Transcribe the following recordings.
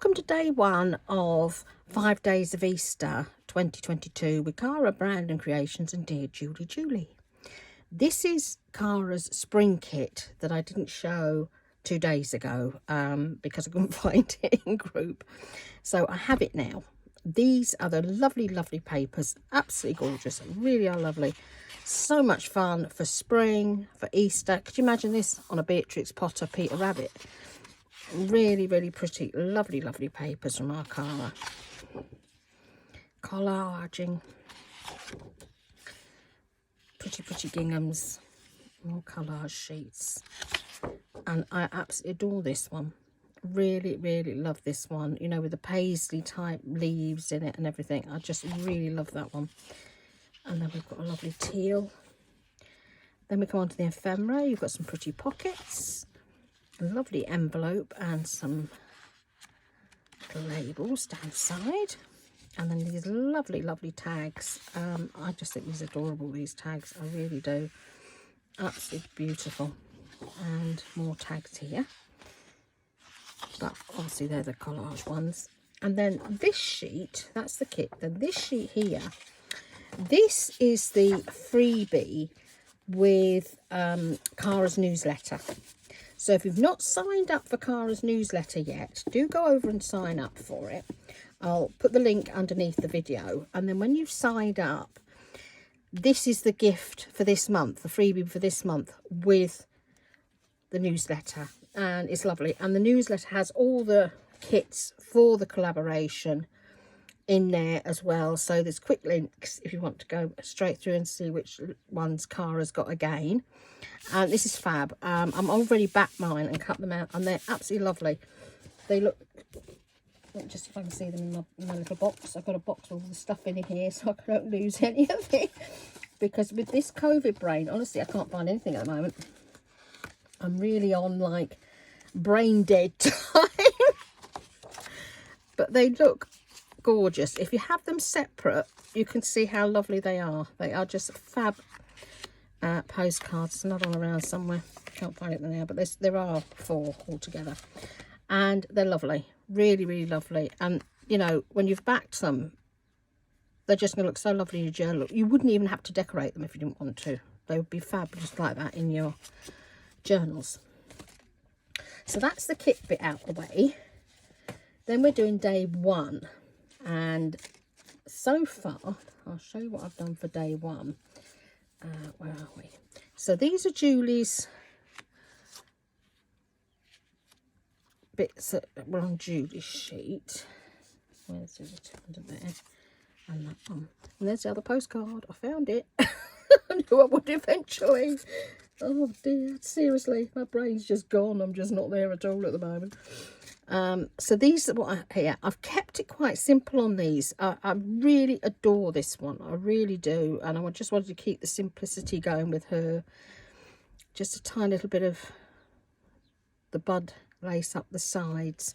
Welcome to day one of 5 days of Easter 2022 with Cara, Brandon Creations and Dear Julie Julie. This is Cara's spring kit that I didn't show 2 days ago because I couldn't find it in group. So I have it now. These are the lovely, lovely papers. Absolutely gorgeous. Really are lovely. So much fun for spring, for Easter. Could you imagine this on a Beatrix Potter Peter Rabbit? Really, really pretty, lovely, lovely papers from our Cara. Collaging. Pretty, pretty ginghams. More collage sheets. And I absolutely adore this one. Really, really love this one. You know, with the paisley type leaves in it and everything. I just really love that one. And then we've got a lovely teal. Then we come on to the ephemera. You've got some pretty pockets. A lovely envelope and some labels down the side. And then these lovely, lovely tags. I just think these are adorable, these tags. I really do. Absolutely beautiful. And more tags here. But obviously they're the collage ones. And then this sheet, that's the kit. Then this sheet here, this is the freebie with Cara's newsletter. So if you've not signed up for Cara's newsletter yet, do go over and sign up for it. I'll put the link underneath the video. And then when you've signed up, this is the gift for this month, the freebie for this month with the newsletter. And it's lovely. And the newsletter has all the kits for the collaboration in there as well. So there's quick links if you want to go straight through and see which ones Cara's got again. And this is fab. I'm already backed mine and cut them out, and they're absolutely lovely. They look, just if I can see them in my little box. I've got a box with all the stuff in here so I don't lose any of it, because with this COVID brain, honestly, I can't find anything at the moment. I'm really on like brain dead time. But they look gorgeous. If you have them separate, you can see how lovely they are. They are just fab postcards. There's another one around somewhere. Can't find it now, but there are 4 altogether. And they're lovely. Really, really lovely. And, you know, when you've backed them, they're just going to look so lovely in your journal. You wouldn't even have to decorate them if you didn't want to. They would be fab just like that in your journals. So that's the kit bit out the way. Then we're doing day 1. And so far, I'll show you what I've done for day 1. Where are we? So these are Julie's bits that were on Julie's sheet. Where's the under there? And that one. And there's the other postcard. I found it. I knew I would eventually. Oh dear, seriously, my brain's just gone. I'm just not there at all at the moment. So these are what I've kept it quite simple on these. I really adore this one. I really do. And I just wanted to keep the simplicity going with her. Just a tiny little bit of the bud lace up the sides.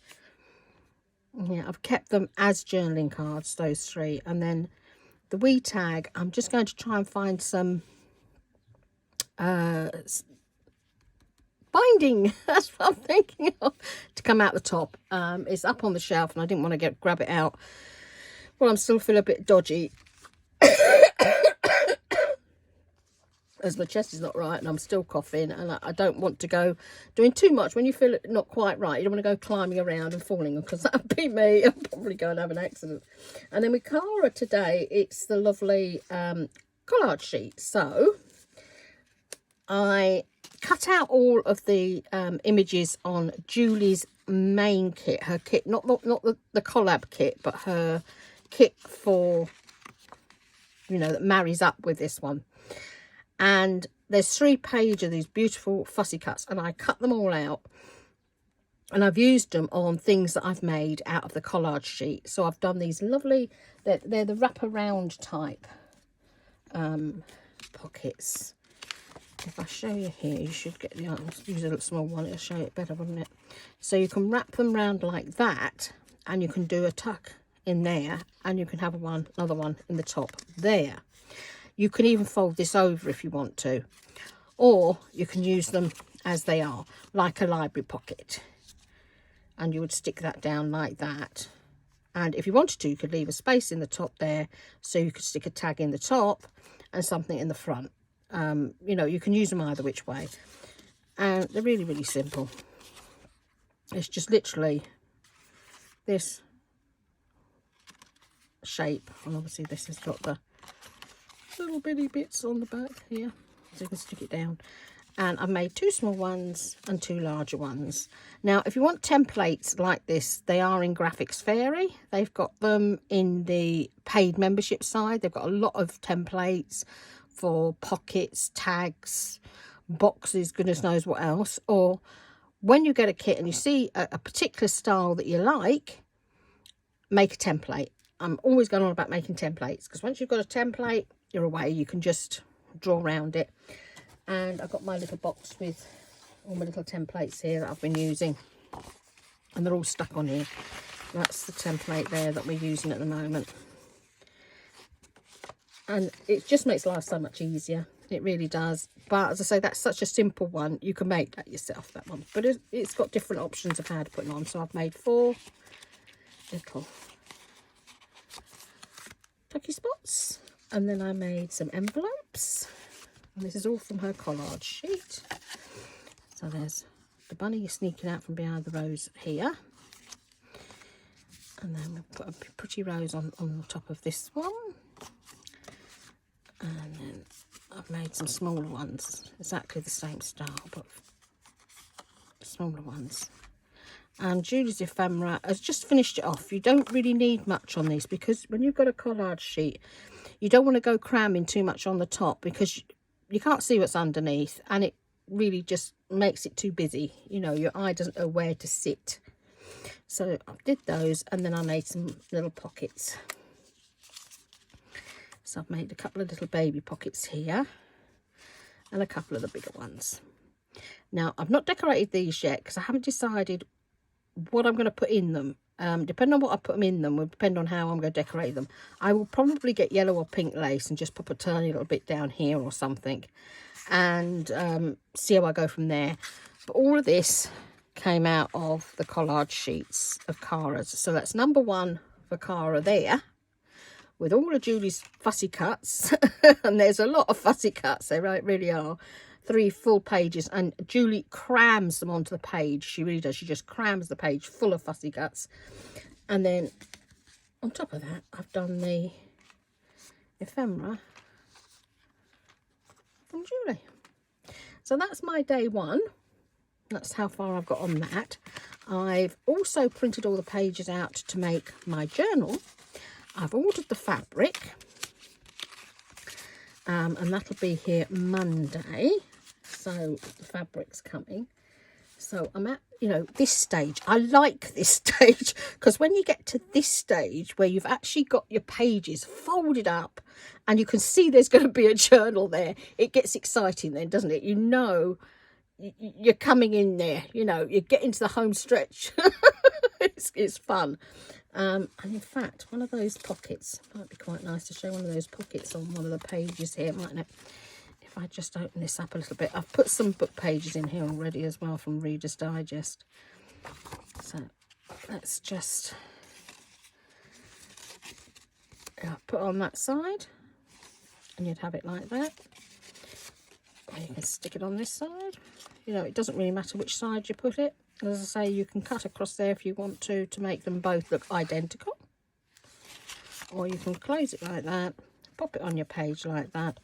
Yeah, I've kept them as journaling cards, those 3. And then the wee tag, I'm just going to try and find some binding, that's what I'm thinking of, to come out the top. It's up on the shelf and I didn't want to grab it out. Well, I'm still feeling a bit dodgy as my chest is not right and I'm still coughing, and I don't want to go doing too much. When you feel it not quite right, you don't want to go climbing around and falling, because that would be me. I'm probably going to have an accident. And then with Cara today, it's the lovely collage sheet. So I cut out all of the images on Julie's main kit, her kit, not the collab kit, but her kit for, you know, that marries up with this one. And there's 3 pages of these beautiful fussy cuts, and I cut them all out, and I've used them on things that I've made out of the collage sheet. So I've done these lovely, they're the wraparound type pockets. If I show you here, you should get the, I'll use a little small one, it'll show it better, wouldn't it? So you can wrap them round like that, and you can do a tuck in there, and you can have another one in the top there. You can even fold this over if you want to, or you can use them as they are, like a library pocket. and you would stick that down like that. And if you wanted to, you could leave a space in the top there, so you could stick a tag in the top and something in the front. You know, you can use them either which way. And they're really, really simple. It's just literally this shape. And obviously this has got the little bitty bits on the back here, so you can stick it down. And I've made 2 small ones and 2 larger ones. Now, if you want templates like this, they are in Graphics Fairy. They've got them in the paid membership side. They've got a lot of templates for pockets, tags, boxes, goodness knows what else. Or when you get a kit and you see a particular style that you like, make a template. I'm always going on about making templates, because once you've got a template, you're away. You can just draw around it. And I've got my little box with all my little templates here that I've been using, and they're all stuck on here. That's the template there that we're using at the moment, and it just makes life so much easier. It really does. But as I say, that's such a simple one, you can make that yourself, that one. But it's got different options of how to put it on. So I've made 4 little tucky spots, and then I made some envelopes. And this is all from her collage sheet. So there's the bunny sneaking out from behind the rose here. And then we'll put a pretty rose on the top of this one. And then I've made some smaller ones, exactly the same style, but smaller ones. And Julie's Ephemera has just finished it off. You don't really need much on these, because when you've got a collage sheet, you don't want to go cramming too much on the top, because you can't see what's underneath, and it really just makes it too busy. You know, your eye doesn't know where to sit. So I did those, and then I made some little pockets. So I've made a couple of little baby pockets here, and a couple of the bigger ones. Now, I've not decorated these yet, because I haven't decided what I'm going to put in them. Depending on what I put them in them will depend on how I'm going to decorate them. I will probably get yellow or pink lace and just pop a tiny little bit down here or something, and see how I go from there. But all of this came out of the collage sheets of Cara's. So that's number 1 for Cara there, with all of Julie's fussy cuts. And there's a lot of fussy cuts, they really are. 3 full pages, and Julie crams them onto the page. She really does. She just crams the page full of fussy cuts. And then on top of that, I've done the ephemera from Julie. So that's my day 1. That's how far I've got on that. I've also printed all the pages out to make my journal. I've ordered the fabric, and that'll be here Monday. So the fabric's coming. So I'm at, you know, this stage. I like this stage, because when you get to this stage where you've actually got your pages folded up and you can see there's going to be a journal there, it gets exciting then, doesn't it? You know, you're coming in there, you know, you're getting to the home stretch. It's fun. And in fact, one of those pockets, might be quite nice to show one of those pockets on one of the pages here, mightn't it? If I just open this up a little bit. I've put some book pages in here already as well from Reader's Digest. So let's just put on that side, and you'd have it like that. And you can stick it on this side. You know, it doesn't really matter which side you put it. As I say, you can cut across there if you want to make them both look identical. Or you can close it like that, pop it on your page like that,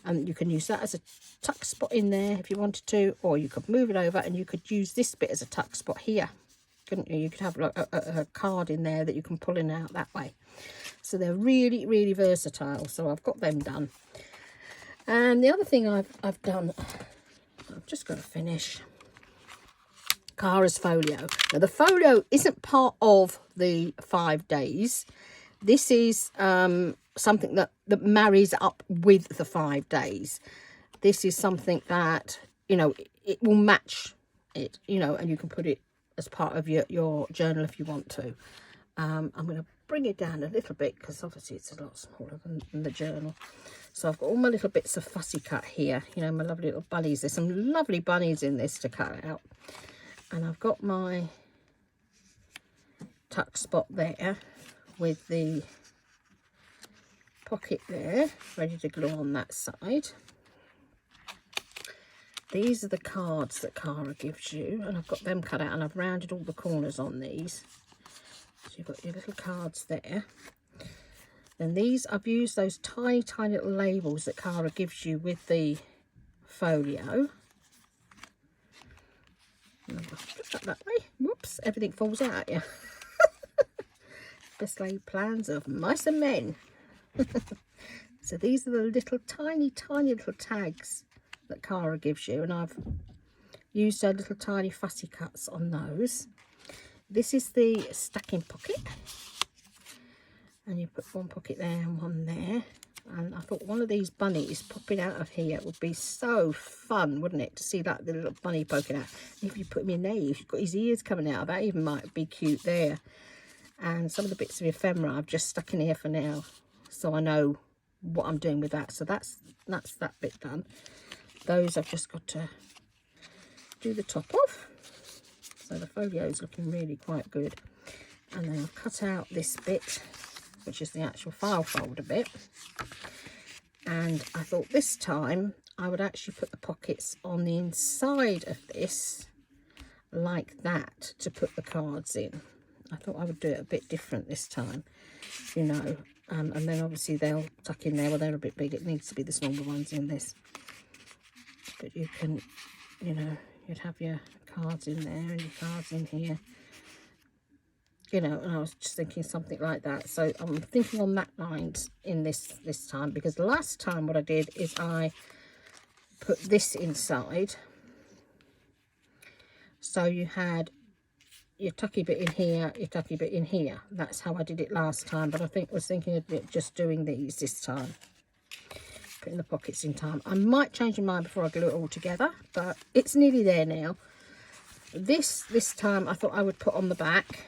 and you can use that as a tuck spot in there if you wanted to, or you could move it over and you could use this bit as a tuck spot here, couldn't you? You could have like a card in there that you can pull in and out that way. So they're really, really versatile. So I've got them done. And the other thing I've done, I've just got to finish Cara's folio. Now the folio isn't part of the 5 days. This is something that marries up with the 5 days. This is something that, you know, it will match it, you know, and you can put it as part of your journal if you want to. I'm going to bring it down a little bit because obviously it's a lot smaller than the journal. So I've got all my little bits of fussy cut here, you know, my lovely little bunnies. There's some lovely bunnies in this to cut out. And I've got my tuck spot there with the pocket there, ready to glue on that side. These are the cards that Cara gives you, and I've got them cut out, and I've rounded all the corners on these. So you've got your little cards there. Then these, I've used those tiny, tiny little labels that Cara gives you with the folio. And I'll put that way. Whoops, everything falls out at you. Best laid plans of mice and men. So these are the little tiny, tiny little tags that Cara gives you, and I've used her little tiny fussy cuts on those. This is the stacking pocket, and you put one pocket there and one there. And I thought one of these bunnies popping out of here would be so fun, wouldn't it, to see that the little bunny poking out. And if you put him in there, you've got his ears coming out, that even might be cute there. And some of the bits of ephemera I've just stuck in here for now, so I know what I'm doing with that. So that's that bit done. Those I've just got to do the top of. So the folio is looking really quite good. And then I've cut out this bit, which is the actual file folder bit. And I thought this time I would actually put the pockets on the inside of this, like that, to put the cards in. I thought I would do it a bit different this time, you know. And then obviously they'll tuck in there. Well, they're a bit big. It needs to be the smaller ones in this. But you can, you know, you'd have your cards in there and your cards in here. You know, and I was just thinking something like that. So I'm thinking on that lines in this time, because last time what I did is I put this inside. So you had your tucky bit in here, your tucky bit in here. That's how I did it last time, but I was thinking of it just doing these this time. Putting the pockets in time. I might change my mind before I glue it all together, but it's nearly there now. This time I thought I would put on the back.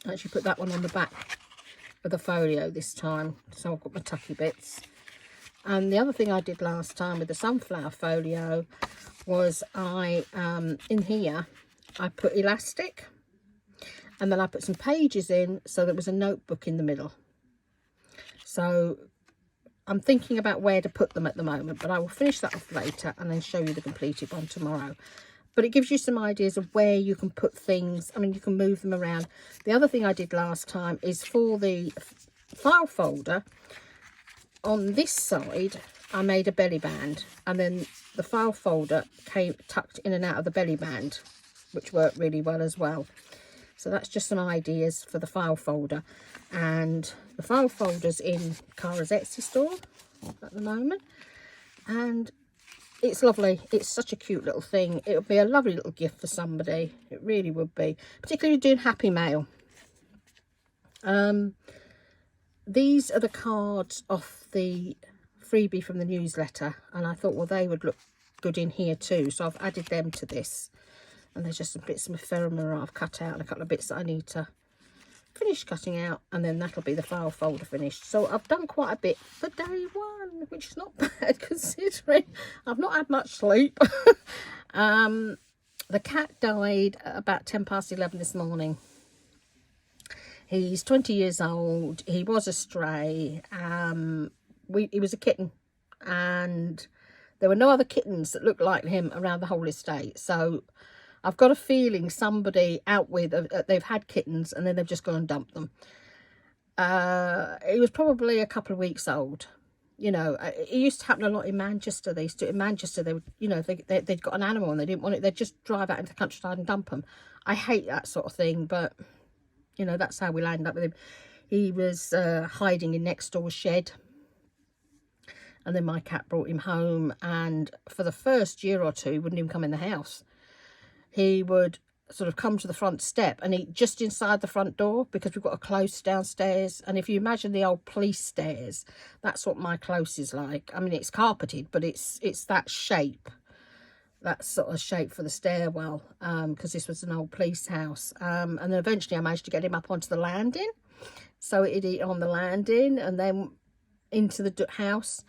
Actually put that one on the back of the folio this time, so I've got my tucky bits. And the other thing I did last time with the sunflower folio was I in here I put elastic, and then I put some pages in, so there was a notebook in the middle. So I'm thinking about where to put them at the moment, but I will finish that off later and then show you the completed one tomorrow. But it gives you some ideas of where you can put things. I mean, you can move them around. The other thing I did last time is for the file folder, on this side, I made a belly band. And then the file folder came tucked in and out of the belly band, which worked really well as well. So that's just some ideas for the file folder. And the file folder's in Cara's Etsy store at the moment. And it's lovely. It's such a cute little thing. It would be a lovely little gift for somebody. It really would be. Particularly doing Happy Mail. These are the cards off the freebie from the newsletter. And I thought, well, they would look good in here too. So I've added them to this. And there's just some bits of ephemera I've cut out, and a couple of bits that I need to finish cutting out, and then that'll be the file folder finished. So I've done quite a bit for day one, which is not bad considering I've not had much sleep. The cat died at about 11:10 this morning. He's 20 years old. He was a stray. He was a kitten, and there were no other kittens that looked like him around the whole estate. So I've got a feeling somebody out with, they've had kittens and then they've just gone and dumped them. He was probably a couple of weeks old. You know, it used to happen a lot in Manchester. They used to, in Manchester, they would, you know, they'd got an animal and they didn't want it. They'd just drive out into the countryside and dump them. I hate that sort of thing, but, you know, that's how we landed up with him. He was hiding in next door's shed. And then my cat brought him home, and for the first year or two, he wouldn't even come in the house. He would sort of come to the front step and eat just inside the front door, because we've got a close downstairs. And if you imagine the old police stairs, that's what my close is like. I mean, it's carpeted, but it's that shape, that sort of shape for the stairwell, because this was an old police house. And then eventually I managed to get him up onto the landing. So he'd eat on the landing and then into the house.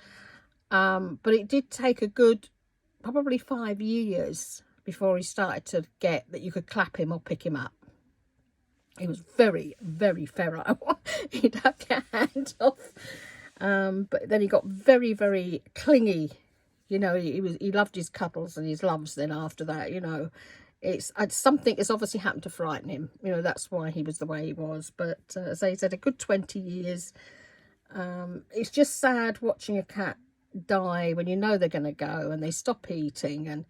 But it did take a good, probably 5 years before he started to get that you could clap him or pick him up. He was very, very feral. He'd have your hand off. But then he got very, very clingy. You know, he loved his cuddles and his loves then after that, you know. It's something has obviously happened to frighten him. You know, that's why he was the way he was. But as I said, a good 20 years. It's just sad watching a cat die when you know they're going to go and they stop eating and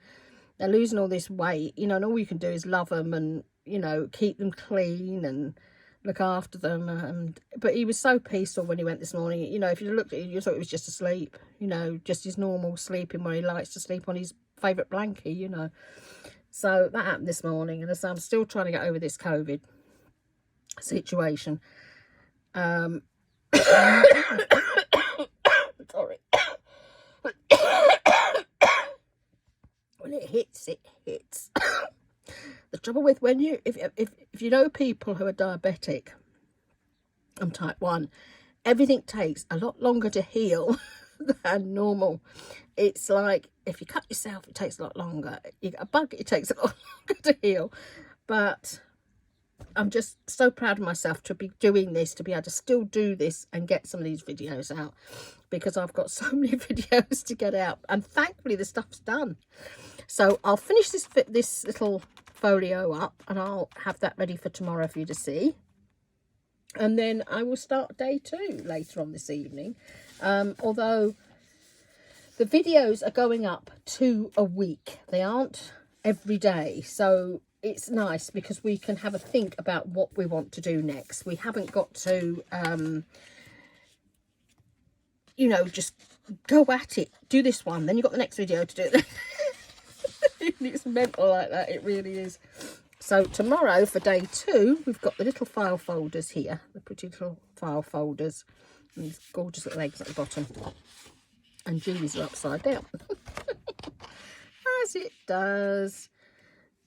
they're losing all this weight, you know, and all you can do is love them and, you know, keep them clean and look after them. But he was so peaceful when he went this morning. You know, if you looked at him, you thought he was just asleep, you know, just his normal sleeping where he likes to sleep on his favourite blankie, you know. So that happened this morning, and as I'm still trying to get over this COVID situation. Sorry. When it hits, it hits. The trouble with when you, if you know people who are diabetic, I'm type 1, everything takes a lot longer to heal than normal. It's like if you cut yourself, it takes a lot longer. You get a bug, it takes a lot longer to heal. But I'm just so proud of myself to be doing this, to be able to still do this and get some of these videos out, because I've got so many videos to get out, and thankfully the stuff's done. So I'll finish this little folio up and I'll have that ready for tomorrow for you to see, and then I will start day 2 later on this evening. Although the videos are going up 2 a week, they aren't every day, so it's nice because we can have a think about what we want to do next. We haven't got to you know, just go at it, do this one, then you've got the next video to do. It's mental like that, it really is. So tomorrow for day 2, we've got the little file folders here, the pretty little file folders, and these gorgeous little eggs at the bottom, and Julie's are upside down as it does.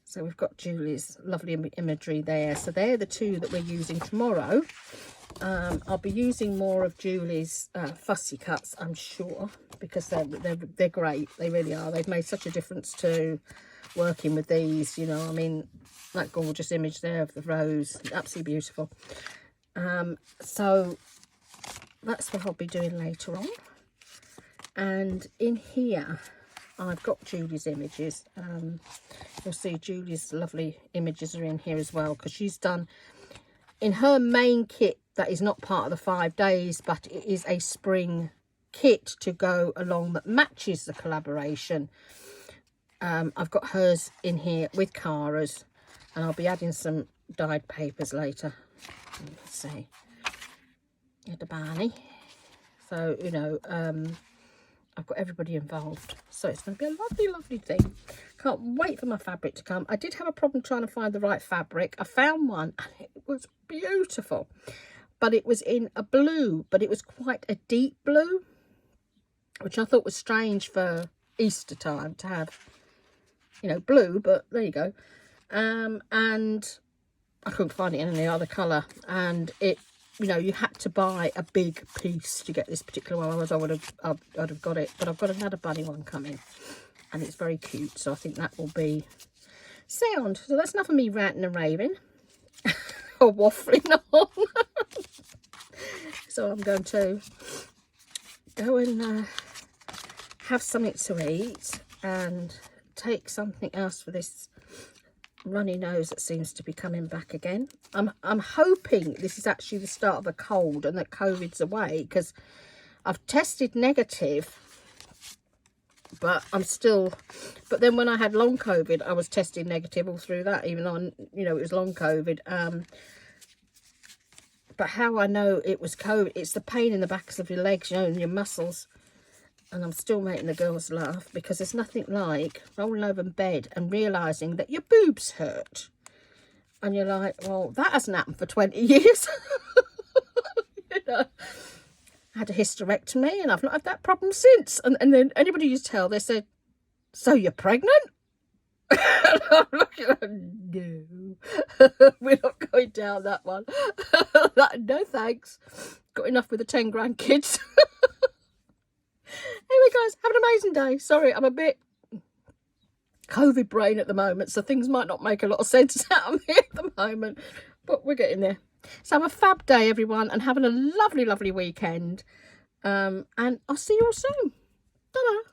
So we've got Julie's lovely imagery there. So they're the 2 that we're using tomorrow. I'll be using more of Julie's fussy cuts, I'm sure, because they're great. They really are. They've made such a difference to working with these, you know. I mean, that gorgeous image there of the rose, absolutely beautiful. So that's what I'll be doing later on. And in here, I've got Julie's images. You'll see Julie's lovely images are in here as well, because she's done in her main kit that is not part of the 5 days, but it is a spring kit to go along that matches the collaboration. I've got hers in here with Cara's, and I'll be adding some dyed papers later. Let's see, the Barney. So, you know, I've got everybody involved, so it's going to be a lovely, lovely thing. Can't wait for my fabric to come. I did have a problem trying to find the right fabric. I found one and it was beautiful, but it was in a blue, but it was quite a deep blue, which I thought was strange for Easter time to have, you know, blue, but there you go. And I couldn't find it in any other colour, and it, you know, you had to buy a big piece to get this particular one. Otherwise I'd have got it. But I've got another bunny one coming, and it's very cute, so I think that will be sound. So that's enough of me ranting and raving or waffling on. So I'm going to go and have something to eat and take something else for this runny nose that seems to be coming back again. I'm hoping this is actually the start of a cold and that COVID's away, because I've tested negative, but I'm still, but then when I had long COVID, I was testing negative all through that, even though, you know, it was long COVID. But how I know it was COVID, it's the pain in the backs of your legs, you know, and your muscles. And I'm still making the girls laugh, because there's nothing like rolling over in bed and realising that your boobs hurt. And you're like, well, that hasn't happened for 20 years. You know, I had a hysterectomy and I've not had that problem since. And then anybody you tell, they said, so you're pregnant? And I'm looking at them, no, we're not going down that one. No thanks. Got enough with the 10 grandkids. Anyway, guys, have an amazing day. Sorry, I'm a bit COVID brain at the moment, so things might not make a lot of sense out of me at the moment. but we're getting there. So have a fab day, everyone, and having a lovely, lovely weekend. And I'll see you all soon. Ta-da.